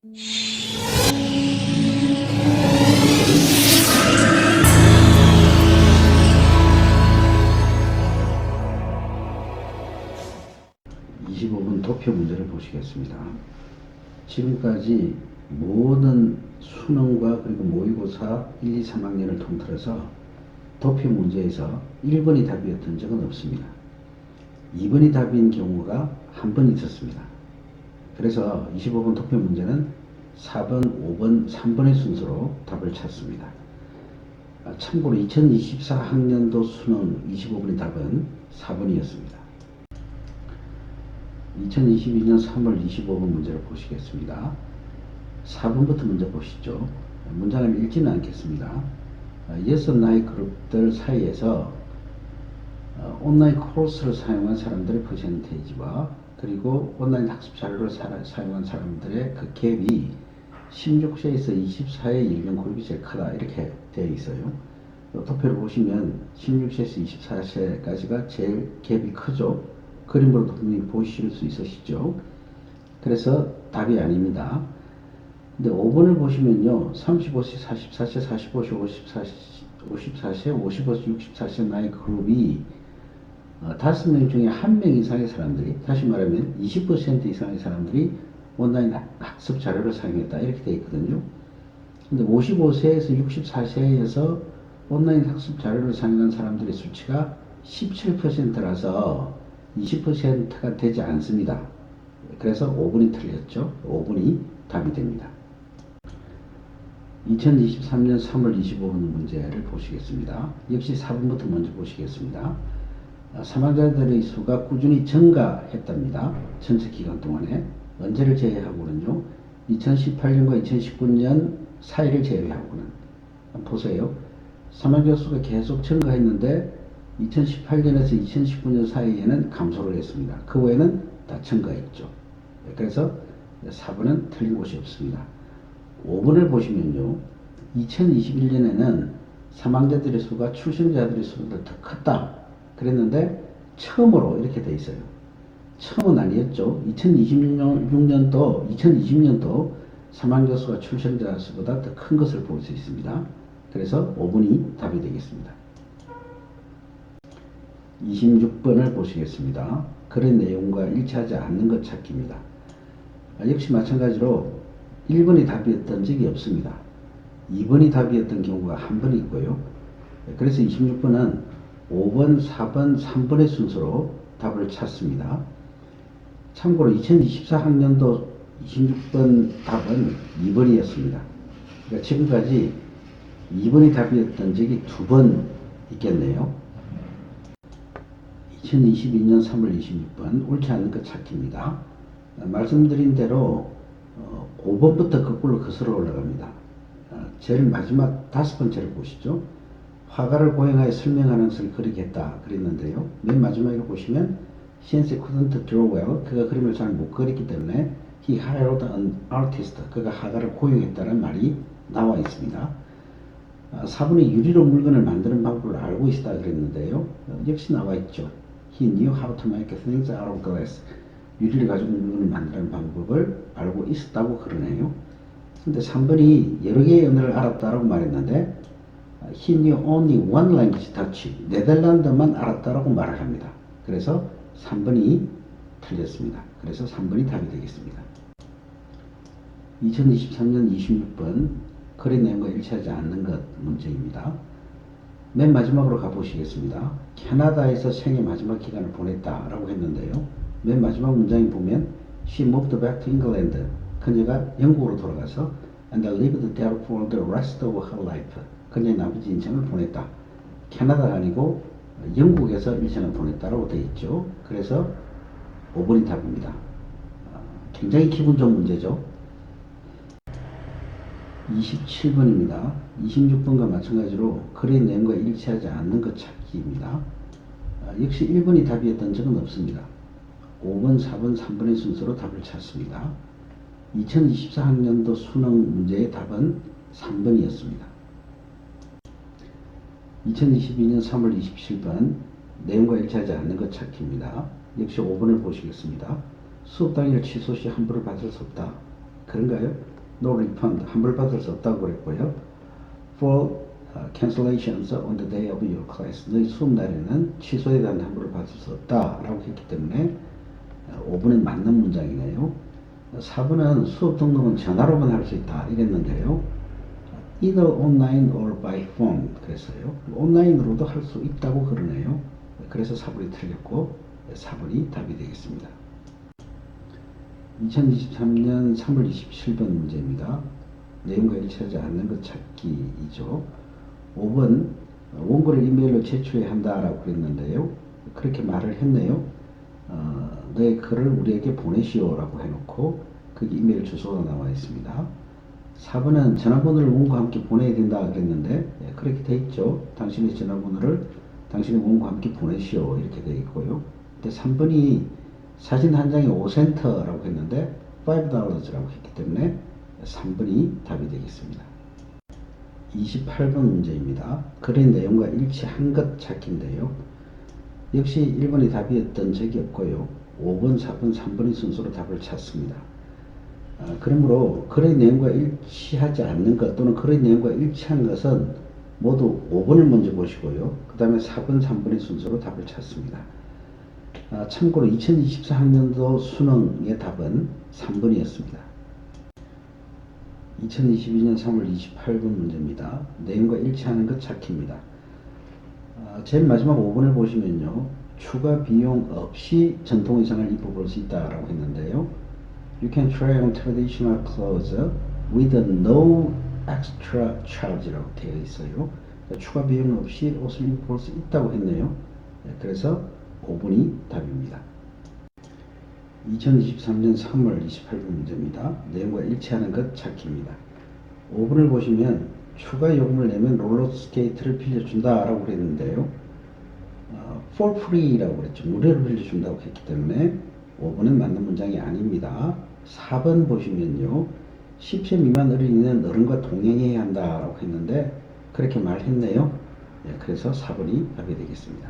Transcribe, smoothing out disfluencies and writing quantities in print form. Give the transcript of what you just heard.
25번 도표 문제를 보시겠습니다. 지금까지 모든 수능과 그리고 모의고사 1, 2, 3학년을 통틀어서 도표 문제에서 1번이 답이었던 적은 없습니다. 2번이 답인 경우가 한 번 있었습니다. 그래서 25번 도표 문제는 4번, 5번, 3번의 순서로 답을 찾습니다. 참고로 2024학년도 수능 25번의 답은 4번이었습니다. 2022년 3월 25번 문제를 보시겠습니다. 4번부터 먼저 보시죠. 문장을 읽지는 않겠습니다. 여섯 나이 그룹들 사이에서 온라인 코र्스를 사용한 사람들의 퍼센테이지와 그리고 온라인 학습 자료를 사용한 사람들의 그 갭이 16세에서 24세 연령 그룹이 제일 크다 이렇게 되어 있어요. 도표를 보시면 16세에서 24세까지가 제일 갭이 크죠. 그림으로도 분명히 보실 수 있으시죠. 그래서 답이 아닙니다. 근데 5번을 보시면요. 35세, 44세, 45세, 54세, 55세, 64세 나이 그룹이 5명 중에 1명 이상의 사람들이, 다시 말하면 20% 이상의 사람들이 온라인 학습 자료를 사용했다 이렇게 되어 있거든요. 근데 55세에서 64세에서 온라인 학습 자료를 사용한 사람들의 수치가 17%라서 20%가 되지 않습니다. 그래서 5번이 틀렸죠. 5번이 답이 됩니다. 2023년 3월 25분 문제를 보시겠습니다. 역시 4번부터 먼저 보시겠습니다. 사망자들의 수가 꾸준히 증가했답니다. 전체 기간 동안에. 언제를 제외하고는요. 2018년과 2019년 사이를 제외하고는. 보세요. 사망자 수가 계속 증가했는데 2018년에서 2019년 사이에는 감소를 했습니다. 그 외에는 다 증가했죠. 그래서 4번은 틀린 곳이 없습니다. 5번을 보시면요. 2021년에는 사망자들의 수가 출생자들의 수보다 더 컸다. 그랬는데 처음으로 이렇게 돼 있어요. 처음은 아니었죠. 2020년도 사망자 수가 출생자 수보다 더 큰 것을 볼 수 있습니다. 그래서 5번이 답이 되겠습니다. 26번을 보시겠습니다. 그런 내용과 일치하지 않는 것 찾기입니다. 역시 마찬가지로 1번이 답이었던 적이 없습니다. 2번이 답이었던 경우가 한 번 있고요. 그래서 26번은 5번, 4번, 3번의 순서로 답을 찾습니다. 참고로 2024학년도 26번 답은 2번이었습니다. 그러니까 지금까지 2번이 답이었던 적이 2번 있겠네요. 2022년 3월 26번 옳지 않은 것 찾기입니다. 말씀드린 대로 5번부터 거꾸로 거슬러 올라갑니다. 제일 마지막 5번째를 보시죠. 화가를 고용하여 설명하는 것을 그리겠다 그랬는데요. 맨 마지막에 보시면 Since he couldn't draw well, 그가 그림을 잘 못 그렸기 때문에 he hired an artist, 그가 화가를 고용했다는 말이 나와 있습니다. 4번에 유리로 물건을 만드는 방법을 알고 있다 그랬는데요. 역시 나와 있죠. He knew how to make things out of glass. 유리를 가지고 물건을 만드는 방법을 알고 있었다고 그러네요. 근데 3번이 여러 개의 언어를 알았다라고 말했는데 He knew only one language, Dutch. 네덜란드만 알았다라고 말을 합니다. 그래서 3번이 틀렸습니다. 그래서 3번이 답이 되겠습니다. 2023년 26번 거래 내용과 일치하지 않는 것 문제입니다. 맨 마지막으로 가보시겠습니다. 캐나다에서 생애 마지막 기간을 보냈다라고 했는데요. 맨 마지막 문장에 보면 She moved back to England. 그녀가 영국으로 돌아가서 and lived there for the rest of her life. 그녀의 나머지 인생을 보냈다. 캐나다가 아니고 영국에서 일생을 보냈다라고 되어 있죠. 그래서 5번이 답입니다. 굉장히 기분 좋은 문제죠. 27번입니다. 26번과 마찬가지로 거래 내용과 일치하지 않는 것 찾기입니다. 역시 1번이 답이었던 적은 없습니다. 5번, 4번, 3번의 순서로 답을 찾습니다. 2024학년도 수능 문제의 답은 3번이었습니다. 2022년 3월 27번 내용과 일치하지 않는 것 찾기입니다. 역시 5번을 보시겠습니다. 수업 당일 취소 시 환불을 받을 수 없다. 그런가요? no refund, 환불받을 수 없다고 그랬고요. for cancellations on the day of your class, 너희 수업 날에는 취소에 대한 환불을 받을 수 없다라고 했기 때문에 5번은 맞는 문장이네요. 4번은 수업 등록은 전화로만 할 수 있다 이랬는데요. either online or by phone 그랬어요. 온라인으로도 할 수 있다고 그러네요. 그래서 4번이 틀렸고 4번이 답이 되겠습니다. 2023년 3월 27번 문제입니다. 내용과 일치하지 않는 것 찾기이죠. 5번 원고를 이메일로 제출해야 한다라고 그랬는데요. 그렇게 말을 했네요. 너의 글을 우리에게 보내시오라고 해놓고 거기 이메일 주소가 나와 있습니다. 4번은 전화번호를 원고와 함께 보내야 된다 그랬는데 그렇게 돼 있죠. 당신의 전화번호를 당신의 원고와 함께 보내시오 이렇게 돼 있고요. 근데 3번이 사진 한 장에 5센터라고 했는데 $5라고 했기 때문에 3번이 답이 되겠습니다. 28번 문제입니다. 글의 내용과 일치한 것 찾기인데요. 역시 1번이 답이었던 적이 없고요. 5번, 4번, 3번의 순서로 답을 찾습니다. 그러므로 글의 내용과 일치하지 않는 것 또는 글의 내용과 일치한 것은 모두 5번을 먼저 보시고요. 그 다음에 4번, 3번의 순서로 답을 찾습니다. 참고로 2024학년도 수능의 답은 3번이었습니다. 2022년 3월 28분 문제입니다. 내용과 일치하는 것 찾기입니다. 제일 마지막 5번을 보시면요. 추가 비용 없이 전통 의상을 입어볼 수 있다라고 했는데요. You can try on traditional clothes with no extra charge라고 되어 있어요. 추가 비용 없이 옷을 입어볼 수 있다고 했네요. 그래서 5번이 답입니다. 2023년 3월 28분 문제입니다. 내용과 일치하는 것 찾기입니다. 5번을 보시면 추가 요금을 내면 롤러스케이트를 빌려준다 라고 그랬는데요. for free라고 그랬죠. 무료로 빌려준다고 했기 때문에 5번은 맞는 문장이 아닙니다. 4번 보시면요. 10세 미만 어린이는 어른과 동행해야 한다 라고 했는데 그렇게 말했네요. 그래서 4번이 답이 되겠습니다.